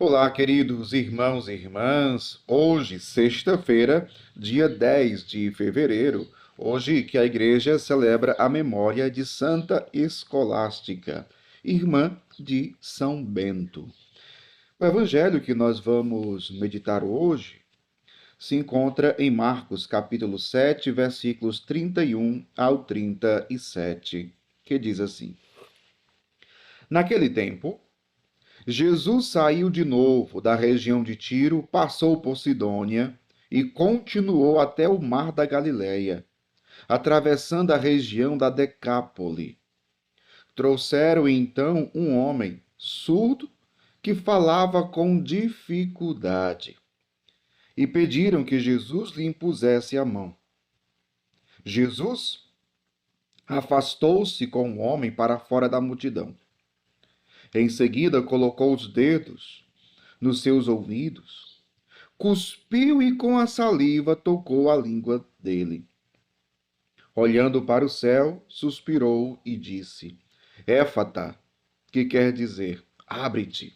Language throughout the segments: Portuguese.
Olá, queridos irmãos e irmãs. Hoje, sexta-feira, dia 10 de fevereiro, hoje que a igreja celebra a memória de Santa Escolástica, irmã de São Bento. O evangelho que nós vamos meditar hoje se encontra em Marcos, capítulo 7, versículos 31 ao 37, que diz assim: Naquele tempo, Jesus saiu de novo da região de Tiro, passou por Sidônia e continuou até o mar da Galileia, atravessando a região da Decápole. Trouxeram então um homem surdo que falava com dificuldade e pediram que Jesus lhe impusesse a mão. Jesus afastou-se com o homem para fora da multidão. Em seguida, colocou os dedos nos seus ouvidos, cuspiu e com a saliva tocou a língua dele. Olhando para o céu, suspirou e disse: Éfata, que quer dizer, abre-te.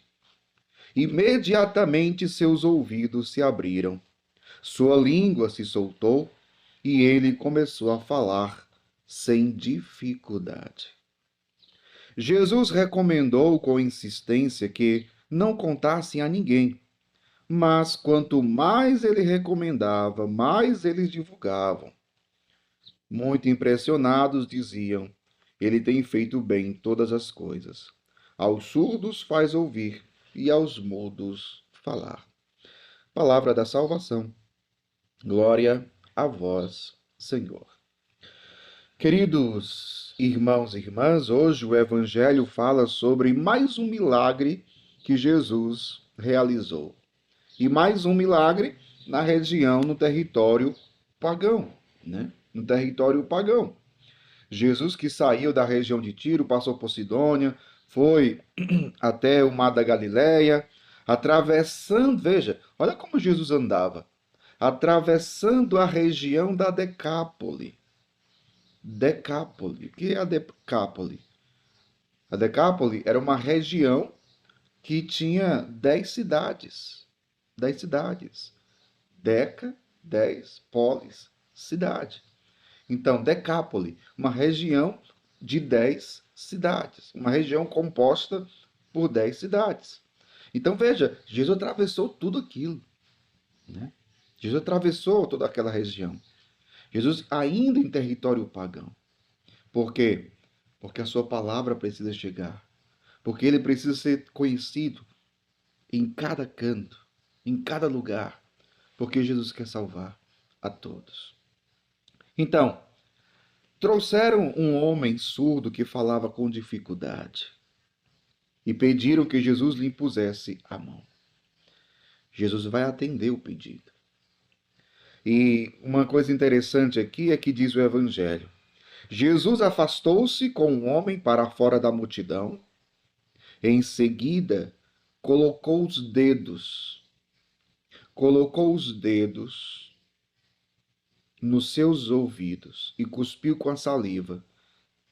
Imediatamente seus ouvidos se abriram, sua língua se soltou e ele começou a falar sem dificuldade. Jesus recomendou com insistência que não contassem a ninguém. Mas quanto mais ele recomendava, mais eles divulgavam. Muito impressionados, diziam: Ele tem feito bem todas as coisas. Aos surdos faz ouvir e aos mudos falar. Palavra da salvação. Glória a vós, Senhor. Queridos irmãos e irmãs, hoje o Evangelho fala sobre mais um milagre que Jesus realizou. E mais um milagre na região, no território pagão, né? No território pagão. Jesus que saiu da região de Tiro, passou por Sidônia, foi até o mar da Galileia, atravessando, veja, olha como Jesus andava, atravessando a região da Decápole. Decápole, o que é a Decápole? A Decápole era uma região que tinha 10 cidades. 10 cidades. Deca, 10, polis, cidade. Então, Decápole, uma região de 10 cidades. Uma região composta por 10 cidades. Então, veja, Jesus atravessou tudo aquilo. Né? Jesus atravessou toda aquela região. Jesus ainda em território pagão. Por quê? Porque a sua palavra precisa chegar. Porque ele precisa ser conhecido em cada canto, em cada lugar. Porque Jesus quer salvar a todos. Então, trouxeram um homem surdo que falava com dificuldade e pediram que Jesus lhe impusesse a mão. Jesus vai atender o pedido. E uma coisa interessante aqui é que diz o Evangelho: Jesus afastou-se com o homem para fora da multidão. Em seguida, colocou os dedos, colocou os dedos nos seus ouvidos e cuspiu com a saliva.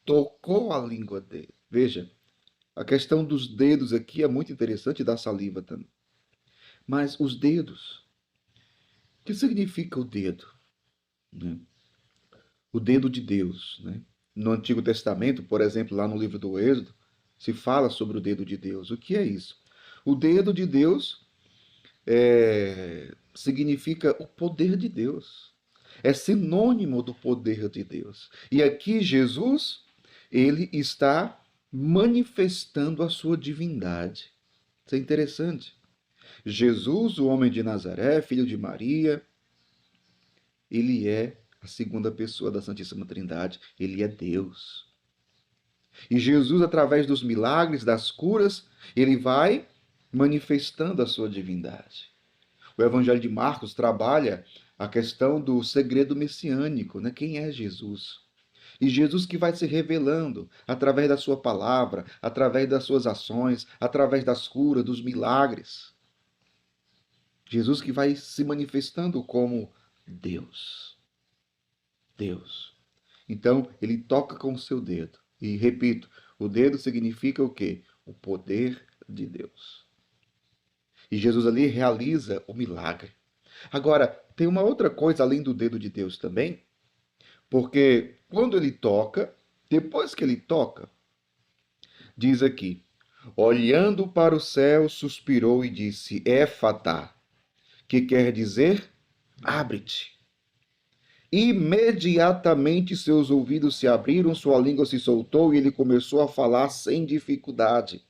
Tocou a língua dele. Veja, a questão dos dedos aqui é muito interessante, da saliva também. Mas os dedos, o que significa o dedo? Né? O dedo de Deus. Né? No Antigo Testamento, por exemplo, lá no livro do Êxodo, se fala sobre o dedo de Deus. O que é isso? O dedo de Deus significa o poder de Deus. É sinônimo do poder de Deus. E aqui Jesus, ele está manifestando a sua divindade. Isso é interessante. Jesus, o homem de Nazaré, filho de Maria, ele é a segunda pessoa da Santíssima Trindade. Ele é Deus. E Jesus, através dos milagres, das curas, ele vai manifestando a sua divindade. O Evangelho de Marcos trabalha a questão do segredo messiânico, né? Quem é Jesus? E Jesus que vai se revelando através da sua palavra, através das suas ações, através das curas, dos milagres. Jesus que vai se manifestando como Deus. Deus. Então, ele toca com o seu dedo. E repito, o dedo significa o quê? O poder de Deus. E Jesus ali realiza o milagre. Agora, tem uma outra coisa além do dedo de Deus também, porque quando ele toca, depois que ele toca, diz aqui, olhando para o céu, suspirou e disse, Éfata, que quer dizer, abre-te. Imediatamente seus ouvidos se abriram, sua língua se soltou e ele começou a falar sem dificuldade.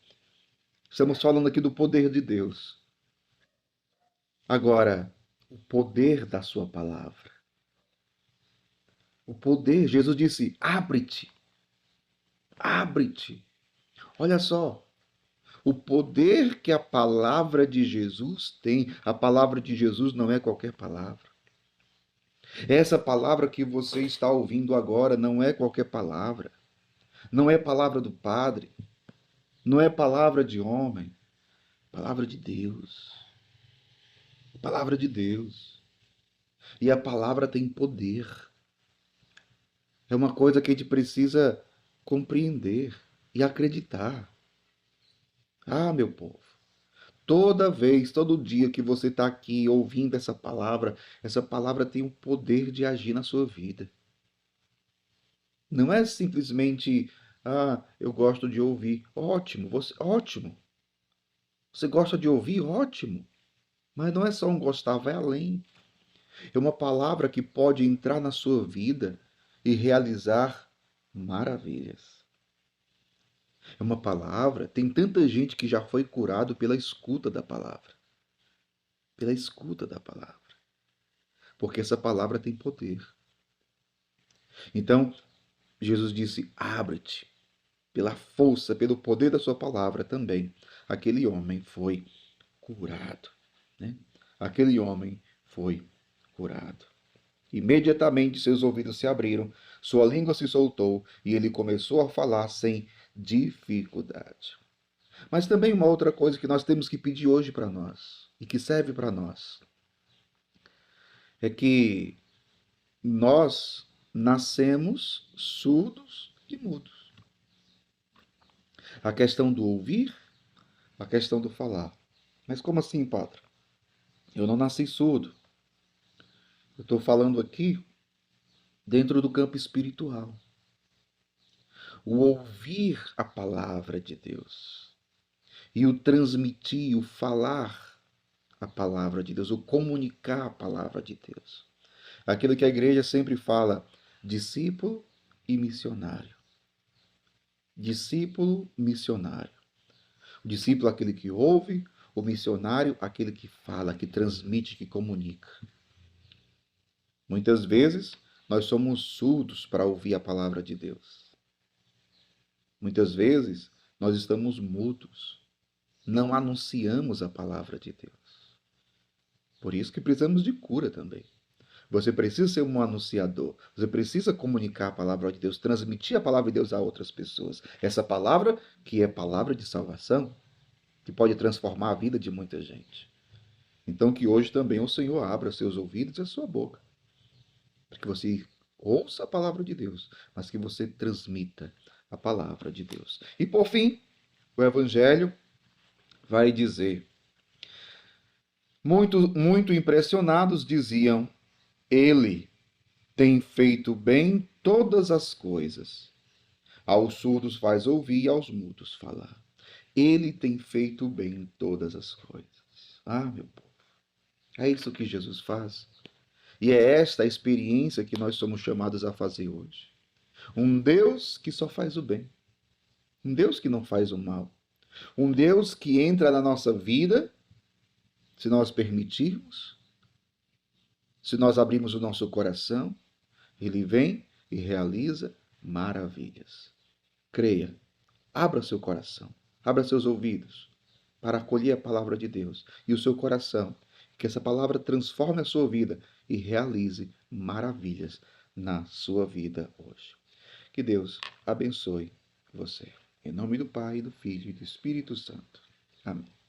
Estamos falando aqui do poder de Deus. Agora, o poder da sua palavra. O poder, Jesus disse: abre-te, abre-te. Olha só, o poder que a palavra de Jesus tem. A palavra de Jesus não é qualquer palavra. Essa palavra que você está ouvindo agora não é qualquer palavra. Não é palavra do Padre. Não é palavra de homem. Palavra de Deus. Palavra de Deus. E a palavra tem poder. É uma coisa que a gente precisa compreender e acreditar. Ah, meu povo, toda vez, todo dia que você está aqui ouvindo essa palavra tem o poder de agir na sua vida. Não é simplesmente, eu gosto de ouvir. Ótimo, ótimo. Você gosta de ouvir? Ótimo. Mas não é só um gostar, vai além. É uma palavra que pode entrar na sua vida e realizar maravilhas. É uma palavra, tem tanta gente que já foi curado pela escuta da palavra. Pela escuta da palavra. Porque essa palavra tem poder. Então, Jesus disse: abre-te. Pela força, pelo poder da sua palavra também. Aquele homem foi curado. Né? Aquele homem foi curado. Imediatamente seus ouvidos se abriram, sua língua se soltou e ele começou a falar sem dificuldade. Mas também uma outra coisa que nós temos que pedir hoje para nós, e que serve para nós, é que nós nascemos surdos e mudos. A questão do ouvir, a questão do falar. Mas como assim, padre? Eu não nasci surdo. Eu estou falando aqui dentro do campo espiritual. O ouvir a palavra de Deus e o transmitir, o falar a palavra de Deus, o comunicar a palavra de Deus. Aquilo que a igreja sempre fala, discípulo e missionário. Discípulo, missionário. O discípulo é aquele que ouve, o missionário é aquele que fala, que transmite, que comunica. Muitas vezes nós somos surdos para ouvir a palavra de Deus. Muitas vezes nós estamos mudos, não anunciamos a palavra de Deus. Por isso que precisamos de cura também. Você precisa ser um anunciador. Você precisa comunicar a palavra de Deus, transmitir a palavra de Deus a outras pessoas. Essa palavra que é palavra de salvação, que pode transformar a vida de muita gente. Então que hoje também o Senhor abra seus ouvidos e a sua boca, para que você ouça a palavra de Deus, mas que você transmita a palavra de Deus. E por fim, o Evangelho vai dizer, muito impressionados diziam, ele tem feito bem todas as coisas. Aos surdos faz ouvir e aos mudos falar. Ele tem feito bem todas as coisas. Ah, meu povo, é isso que Jesus faz. E é esta a experiência que nós somos chamados a fazer hoje. Um Deus que só faz o bem. Um Deus que não faz o mal. Um Deus que entra na nossa vida, se nós permitirmos, se nós abrirmos o nosso coração, ele vem e realiza maravilhas. Creia, abra seu coração, abra seus ouvidos para acolher a palavra de Deus e o seu coração, que essa palavra transforme a sua vida e realize maravilhas na sua vida hoje. Que Deus abençoe você. Em nome do Pai, do Filho e do Espírito Santo. Amém.